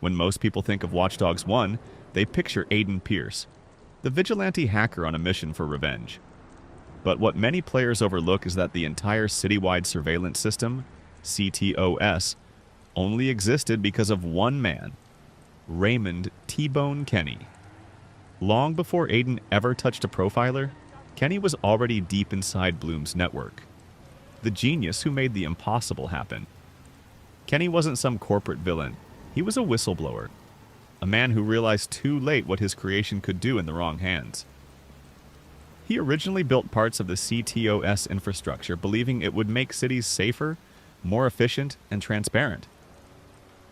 When most people think of Watch Dogs 1, they picture Aiden Pierce, the vigilante hacker on a mission for revenge. But what many players overlook is that the entire citywide surveillance system, cOS, only existed because of one man, Raymond T-Bone Kenny. Long before Aiden ever touched a profiler, Kenny was already deep inside Bloom's network, the genius who made the impossible happen. Kenny wasn't some corporate villain. He was a whistleblower, a man who realized too late what his creation could do in the wrong hands. He originally built parts of the cOS infrastructure, believing it would make cities safer, more efficient, and transparent.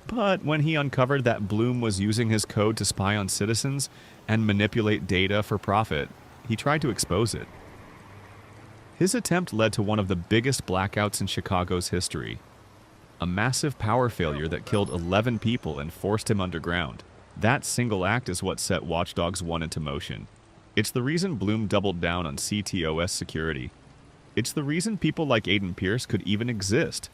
But when he uncovered that Bloom was using his code to spy on citizens and manipulate data for profit, he tried to expose it. His attempt led to one of the biggest blackouts in Chicago's history, a massive power failure that killed 11 people and forced him underground. That single act is what set Watch Dogs 1 into motion. It's the reason Bloom doubled down on cOS security. It's the reason people like Aiden Pierce could even exist.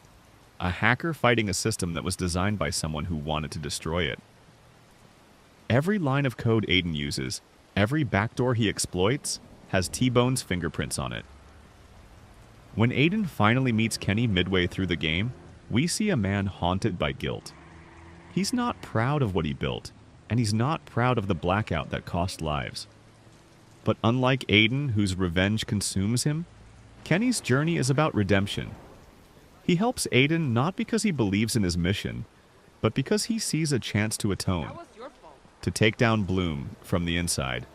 A hacker fighting a system that was designed by someone who wanted to destroy it. Every line of code Aiden uses, every backdoor he exploits, has T-Bone's fingerprints on it. When Aiden finally meets Kenny midway through the game, we see a man haunted by guilt. He's not proud of what he built, and he's not proud of the blackout that cost lives. But unlike Aiden, whose revenge consumes him, Kenny's journey is about redemption. He helps Aiden not because he believes in his mission, but because he sees a chance to atone, to take down Bloom from the inside.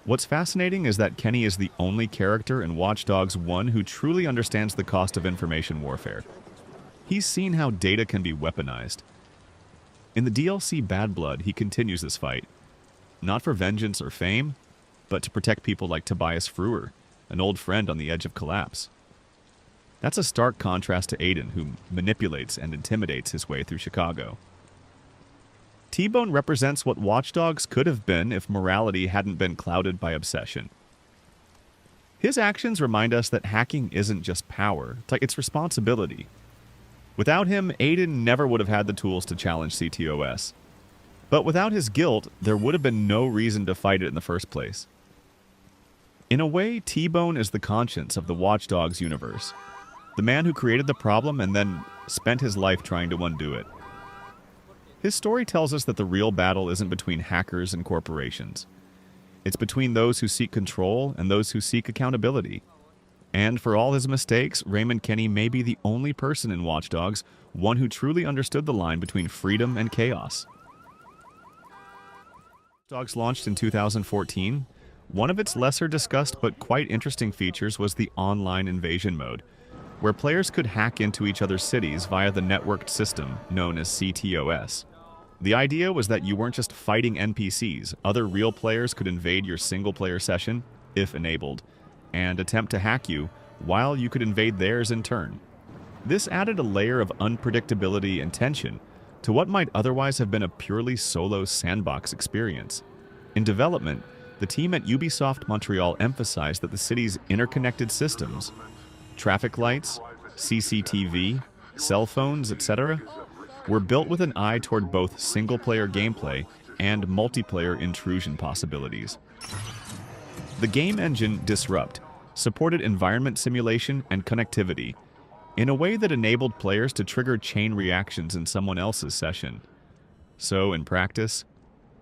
What's fascinating is that Kenny is the only character in Watch Dogs 1 who truly understands the cost of information warfare. He's seen how data can be weaponized. In the DLC Bad Blood, he continues this fight, not for vengeance or fame, but to protect people like Tobias Frewer, an old friend on the edge of collapse. That's a stark contrast to Aiden, who manipulates and intimidates his way through Chicago. T-Bone represents what Watch Dogs could have been if morality hadn't been clouded by obsession. His actions remind us that hacking isn't just power, it's responsibility. Without him, Aiden never would have had the tools to challenge cOS. But without his guilt, there would have been no reason to fight it in the first place. In a way, T-Bone is the conscience of the Watch Dogs universe. The man who created the problem and then spent his life trying to undo it. His story tells us that the real battle isn't between hackers and corporations. It's between those who seek control and those who seek accountability. And for all his mistakes, Raymond Kenny may be the only person in Watch Dogs, one who truly understood the line between freedom and chaos. Watch Dogs launched in 2014. One of its lesser discussed but quite interesting features was the online invasion mode, where players could hack into each other's cities via the networked system known as cOS. The idea was that you weren't just fighting NPCs, other real players could invade your single-player session, if enabled, and attempt to hack you, while you could invade theirs in turn. This added a layer of unpredictability and tension to what might otherwise have been a purely solo sandbox experience. In development, the team at Ubisoft Montreal emphasized that the city's interconnected systems, traffic lights, CCTV, cell phones, etc., were built with an eye toward both single-player gameplay and multiplayer intrusion possibilities. The game engine Disrupt supported environment simulation and connectivity in a way that enabled players to trigger chain reactions in someone else's session. So, in practice,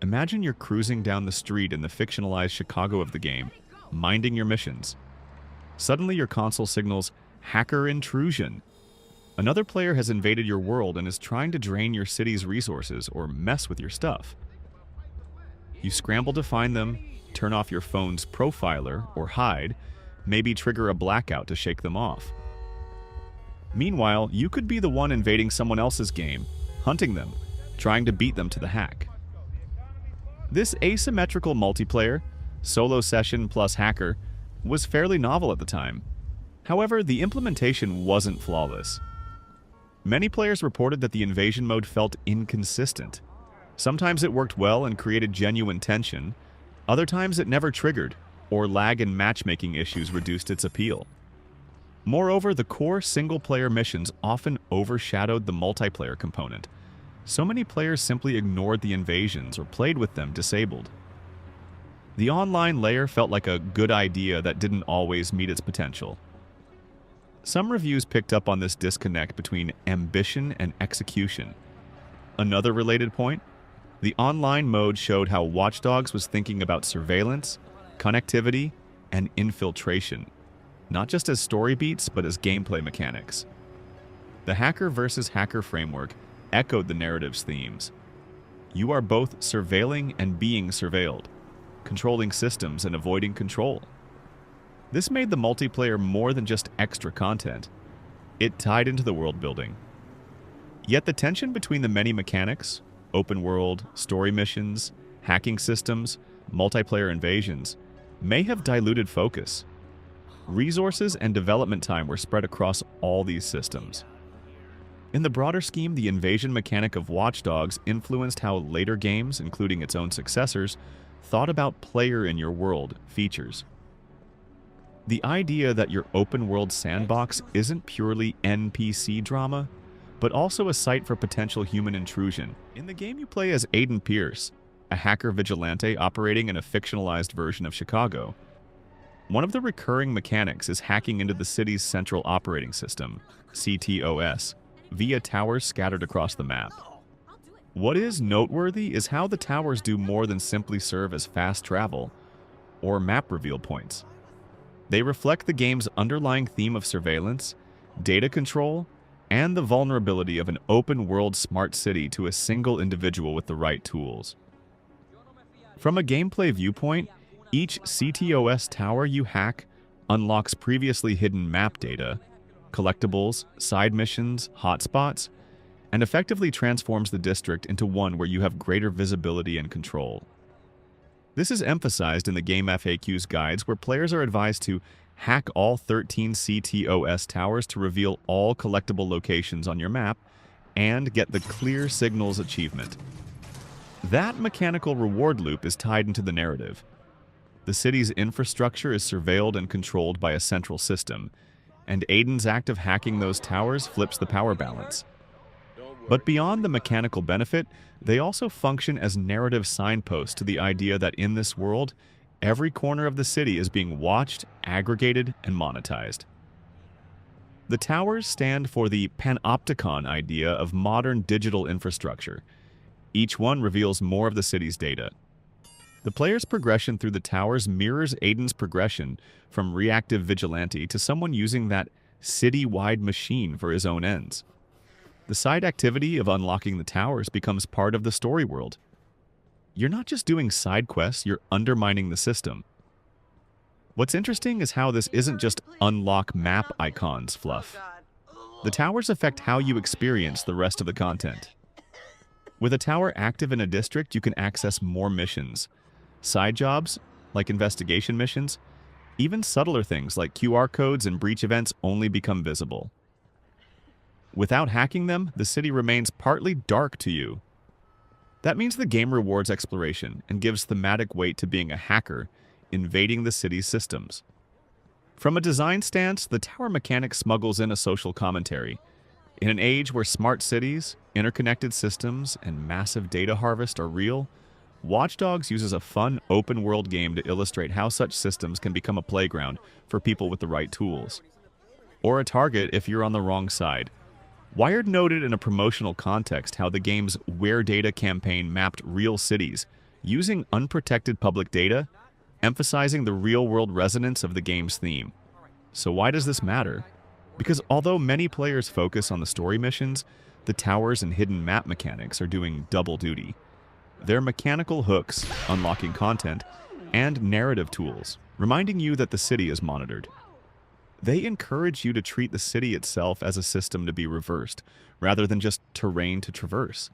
imagine you're cruising down the street in the fictionalized Chicago of the game, minding your missions. Suddenly your console signals, "Hacker intrusion." Another player has invaded your world and is trying to drain your city's resources or mess with your stuff. You scramble to find them, turn off your phone's profiler or hide, maybe trigger a blackout to shake them off. Meanwhile, you could be the one invading someone else's game, hunting them, trying to beat them to the hack. This asymmetrical multiplayer, solo session plus hacker, was fairly novel at the time. However, the implementation wasn't flawless. Many players reported that the invasion mode felt inconsistent. Sometimes it worked well and created genuine tension, other times it never triggered, or lag and matchmaking issues reduced its appeal. Moreover, the core single-player missions often overshadowed the multiplayer component, So many players simply ignored the invasions or played with them disabled. The online layer felt like a good idea that didn't always meet its potential. Some reviews picked up on this disconnect between ambition and execution. Another related point, the online mode showed how Watch Dogs was thinking about surveillance, connectivity, and infiltration, not just as story beats, but as gameplay mechanics. The hacker versus hacker framework echoed the narrative's themes. You are both surveilling and being surveilled, controlling systems and avoiding control. This made the multiplayer more than just extra content. It tied into the world building. Yet the tension between the many mechanics, open world, story missions, hacking systems, multiplayer invasions, may have diluted focus. Resources and development time were spread across all these systems. In the broader scheme, the invasion mechanic of Watch Dogs influenced how later games, including its own successors, thought about player in your world features. The idea that your open-world sandbox isn't purely NPC drama, but also a site for potential human intrusion. In the game, you play as Aiden Pierce, a hacker vigilante operating in a fictionalized version of Chicago. One of the recurring mechanics is hacking into the city's central operating system, cOS, via towers scattered across the map. What is noteworthy is how the towers do more than simply serve as fast travel or map reveal points. They reflect the game's underlying theme of surveillance, data control, and the vulnerability of an open-world smart city to a single individual with the right tools. From a gameplay viewpoint, each cOS tower you hack unlocks previously hidden map data, collectibles, side missions, hotspots, and effectively transforms the district into one where you have greater visibility and control. This is emphasized in the game FAQ's guides, where players are advised to hack all 13 cOS towers to reveal all collectible locations on your map and get the Clear Signals achievement. That mechanical reward loop is tied into the narrative. The city's infrastructure is surveilled and controlled by a central system, and Aiden's act of hacking those towers flips the power balance. But beyond the mechanical benefit, they also function as narrative signposts to the idea that in this world, every corner of the city is being watched, aggregated, and monetized. The towers stand for the panopticon idea of modern digital infrastructure. Each one reveals more of the city's data. The player's progression through the towers mirrors Aiden's progression from reactive vigilante to someone using that city-wide machine for his own ends. The side activity of unlocking the towers becomes part of the story world. You're not just doing side quests, you're undermining the system. What's interesting is how this isn't just unlock map icons fluff. The towers affect how you experience the rest of the content. With a tower active in a district, you can access more missions. Side jobs, like investigation missions, even subtler things like QR codes and breach events only become visible. Without hacking them, the city remains partly dark to you. That means the game rewards exploration and gives thematic weight to being a hacker, invading the city's systems. From a design stance, the tower mechanic smuggles in a social commentary. In an age where smart cities, interconnected systems, and massive data harvest are real, Watch Dogs uses a fun, open-world game to illustrate how such systems can become a playground for people with the right tools. Or a target if you're on the wrong side. Wired noted in a promotional context how the game's Where Data campaign mapped real cities, using unprotected public data, emphasizing the real-world resonance of the game's theme. So why does this matter? Because although many players focus on the story missions, the towers and hidden map mechanics are doing double duty. They're mechanical hooks, unlocking content, and narrative tools, reminding you that the city is monitored. They encourage you to treat the city itself as a system to be reversed, rather than just terrain to traverse.